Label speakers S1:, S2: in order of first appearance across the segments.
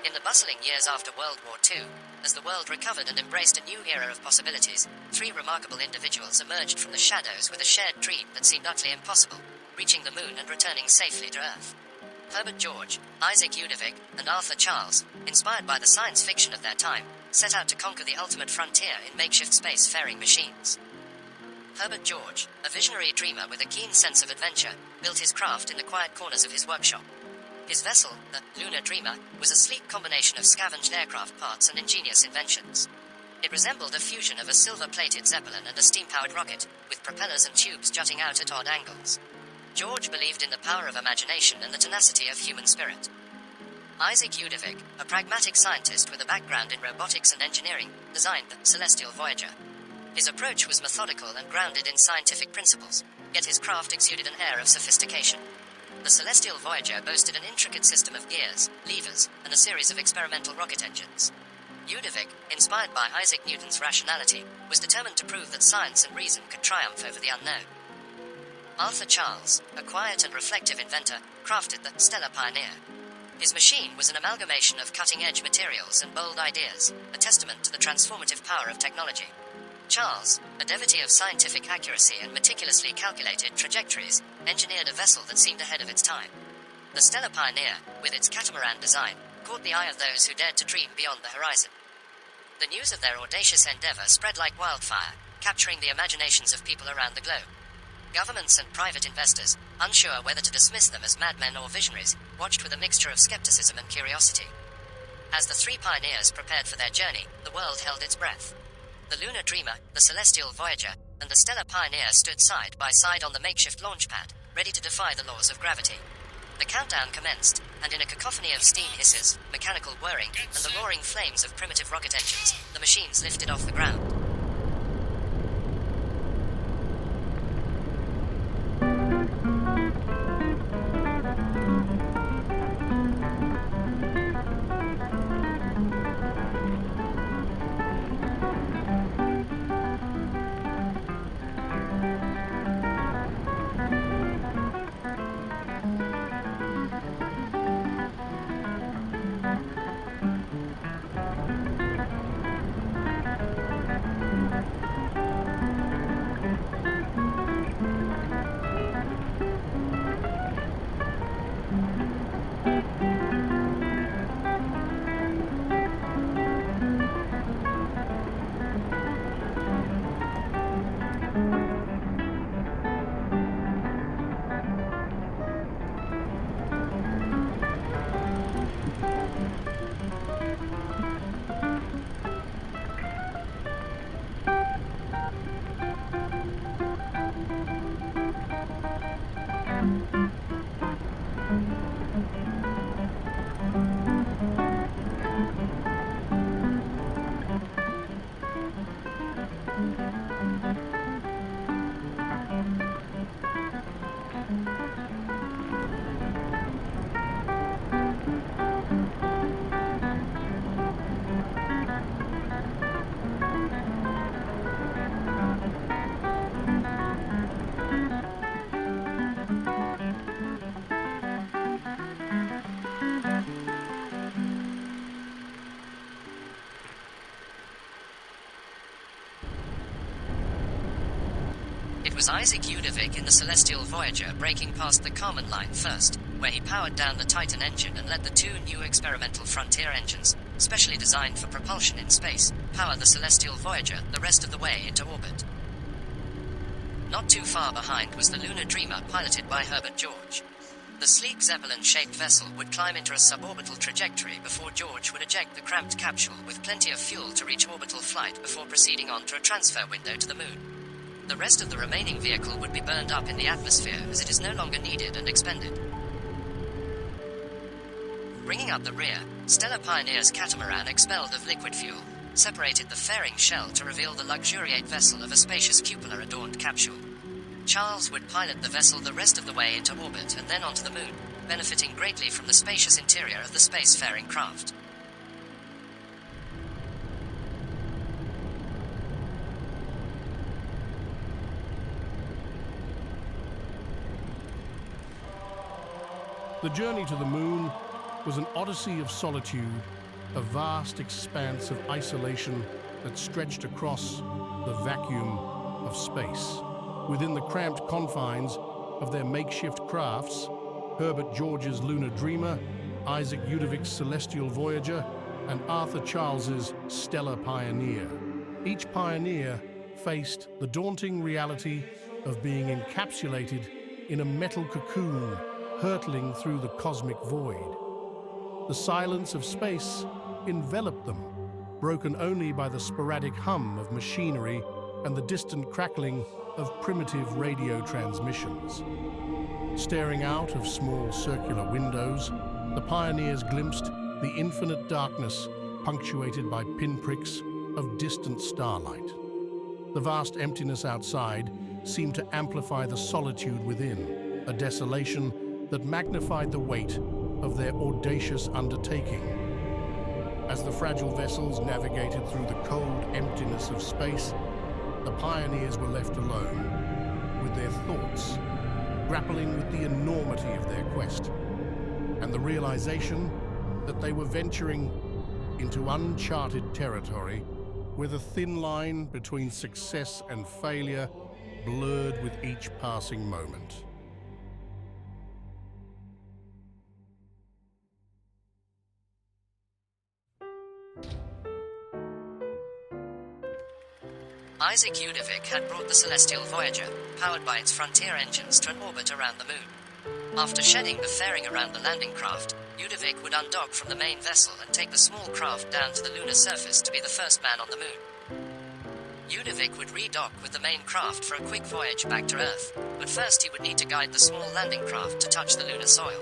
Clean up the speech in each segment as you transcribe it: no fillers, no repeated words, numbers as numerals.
S1: In the bustling years after World War II, as the world recovered and embraced a new era of possibilities, three remarkable individuals emerged from the shadows with a shared dream that seemed utterly impossible, reaching the moon and returning safely to Earth. Herbert George, Isaac Udovik, and Arthur Charles, inspired by the science fiction of their time, set out to conquer the ultimate frontier in makeshift space-faring machines. Herbert George, a visionary dreamer with a keen sense of adventure, built his craft in the quiet corners of his workshop. His vessel, the Lunar Dreamer, was a sleek combination of scavenged aircraft parts and ingenious inventions. It resembled a fusion of a silver-plated Zeppelin and a steam-powered rocket, with propellers and tubes jutting out at odd angles. George believed in the power of imagination and the tenacity of human spirit. Isaac Udovik, a pragmatic scientist with a background in robotics and engineering, designed the celestial Voyager. His approach was methodical and grounded in scientific principles, yet his craft exuded an air of sophistication. The celestial Voyager boasted an intricate system of gears, levers, and a series of experimental rocket engines. Udovik, inspired by Isaac Newton's rationality, was determined to prove that science and reason could triumph over the unknown. Arthur Charles, a quiet and reflective inventor, crafted the Stellar Pioneer. His machine was an amalgamation of cutting-edge materials and bold ideas, a testament to the transformative power of technology. Charles, a devotee of scientific accuracy and meticulously calculated trajectories, engineered a vessel that seemed ahead of its time. The Stellar Pioneer, with its catamaran design, caught the eye of those who dared to dream beyond the horizon. The news of their audacious endeavor spread like wildfire, capturing the imaginations of people around the globe. Governments and private investors, unsure whether to dismiss them as madmen or visionaries, watched with a mixture of skepticism and curiosity. As the three pioneers prepared for their journey, the world held its breath. The Lunar Dreamer, the Celestial Voyager, and the Stellar Pioneer stood side by side on the makeshift launch pad, ready to defy the laws of gravity. The countdown commenced, and in a cacophony of steam hisses, mechanical whirring, and the roaring flames of primitive rocket engines, the machines lifted off the ground. It was Isaac Udovik in the Celestial Voyager breaking past the Kármán line first, where he powered down the Titan engine and let the two new experimental Frontier engines, specially designed for propulsion in space, power the Celestial Voyager the rest of the way into orbit. Not too far behind was the Lunar Dreamer piloted by Herbert George. The sleek Zeppelin-shaped vessel would climb into a suborbital trajectory before George would eject the cramped capsule with plenty of fuel to reach orbital flight before proceeding on to a transfer window to the moon. The rest of the remaining vehicle would be burned up in the atmosphere as it is no longer needed and expended. Bringing up the rear, Stellar Pioneer's catamaran expelled of liquid fuel, separated the fairing shell to reveal the luxuriate vessel of a spacious cupola-adorned capsule. Charles would pilot the vessel the rest of the way into orbit and then onto the moon, benefiting greatly from the spacious interior of the spacefaring craft.
S2: The journey to the moon was an odyssey of solitude a vast expanse of isolation that stretched across the vacuum of space. Within the cramped confines of their makeshift crafts, Herbert George's Lunar Dreamer, Isaac Udovic's Celestial Voyager, and Arthur Charles's Stellar Pioneer. Each pioneer faced the daunting reality of being encapsulated in a metal cocoon hurtling through the cosmic void. The silence of space enveloped them, broken only by the sporadic hum of machinery and the distant crackling of primitive radio transmissions. Staring out of small circular windows, the pioneers glimpsed the infinite darkness punctuated by pinpricks of distant starlight. The vast emptiness outside seemed to amplify the solitude within, a desolation that magnified the weight of their audacious undertaking. As the fragile vessels navigated through the cold emptiness of space, the pioneers were left alone, with their thoughts grappling with the enormity of their quest, and the realization that they were venturing into uncharted territory where the thin line between success and failure blurred with each passing moment.
S1: Isaac Udovic had brought the Celestial Voyager, powered by its Frontier engines, to an orbit around the moon. After shedding the fairing around the landing craft, Udovic would undock from the main vessel and take the small craft down to the lunar surface to be the first man on the moon. Udovic would redock with the main craft for a quick voyage back to Earth, but first he would need to guide the small landing craft to touch the lunar soil.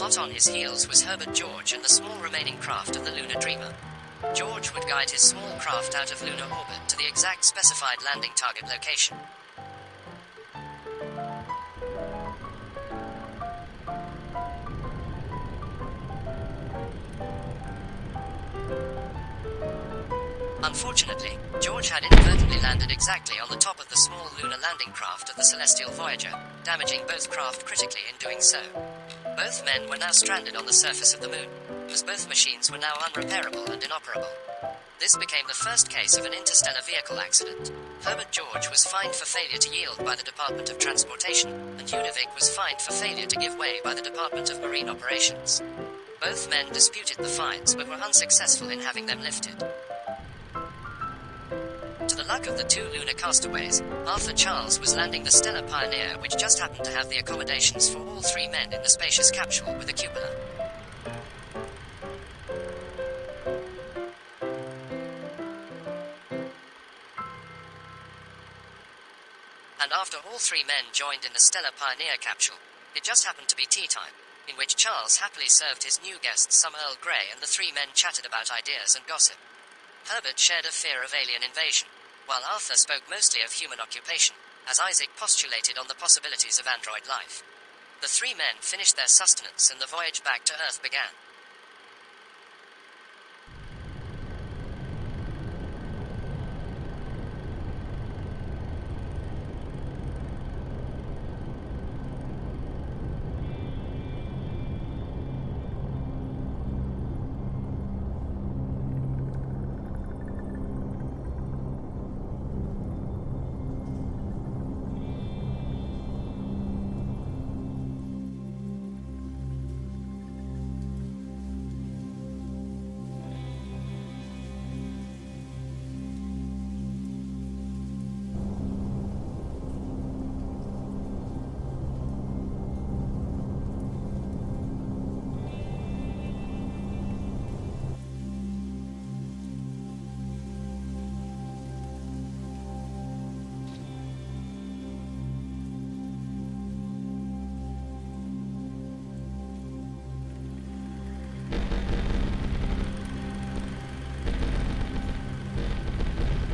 S1: Hot on his heels was Herbert George and the small remaining craft of the Lunar Dreamer. George would guide his small craft out of lunar orbit to the exact specified landing target location. Unfortunately, George had inadvertently landed exactly on the top of the small lunar landing craft of the Celestial Voyager, damaging both craft critically in doing so. Both men were now stranded on the surface of the moon, as both machines were now unrepairable and inoperable. This became the first case of an interstellar vehicle accident. Herbert George was fined for failure to yield by the Department of Transportation, and Udovic was fined for failure to give way by the Department of Marine Operations. Both men disputed the fines but were unsuccessful in having them lifted. To the luck of the two lunar castaways, Arthur Charles was landing the Stellar Pioneer, which just happened to have the accommodations for all three men in the spacious capsule with a cupola. And after all three men joined in the Stellar Pioneer capsule, it just happened to be tea time, in which Charles happily served his new guests some Earl Grey, and the three men chatted about ideas and gossip. Herbert shared a fear of alien invasion, while Arthur spoke mostly of human occupation, as Isaac postulated on the possibilities of android life. The three men finished their sustenance and the voyage back to Earth began.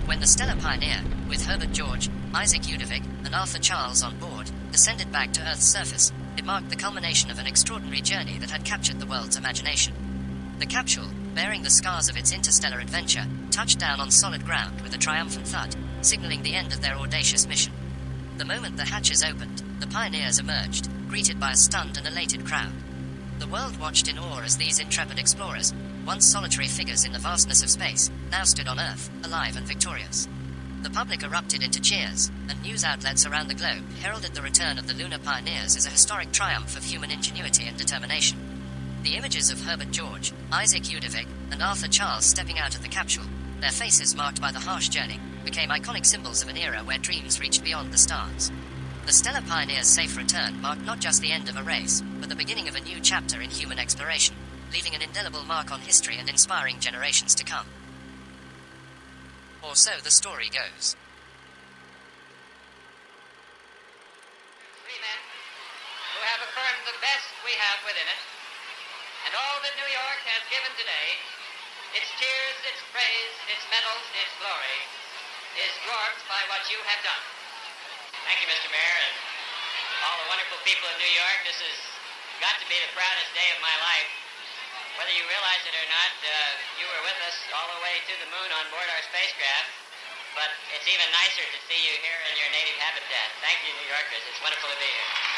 S1: When the Stellar Pioneer, with Herbert George, Isaac Udovic, and Arthur Charles on board, descended back to Earth's surface, it marked the culmination of an extraordinary journey that had captured the world's imagination. The capsule, bearing the scars of its interstellar adventure, touched down on solid ground with a triumphant thud, signaling the end of their audacious mission. The moment the hatches opened, the pioneers emerged, greeted by a stunned and elated crowd. The world watched in awe as these intrepid explorers, once solitary figures in the vastness of space, now stood on Earth, alive and victorious. The public erupted into cheers, and news outlets around the globe heralded the return of the lunar pioneers as a historic triumph of human ingenuity and determination. The images of Herbert George, Isaac Udovic, and Arthur Charles stepping out of the capsule, their faces marked by the harsh journey, became iconic symbols of an era where dreams reached beyond the stars. The Stellar Pioneer's safe return marked not just the end of a race, but the beginning of a new chapter in human exploration, leaving an indelible mark on history and inspiring generations to come. Or so the story goes.
S3: 3 men who have affirmed the best we have within it, and all that New York has given today, its tears, its praise, its medals, its glory, is dwarfed by what you have done. Thank you, Mr. Mayor, and all the wonderful people of New York. This has got to be the proudest day of my life. Whether you realize it or not, you were with us all the way to the moon on board our spacecraft, but it's even nicer to see you here in your native habitat. Thank you, New Yorkers. It's wonderful to be here.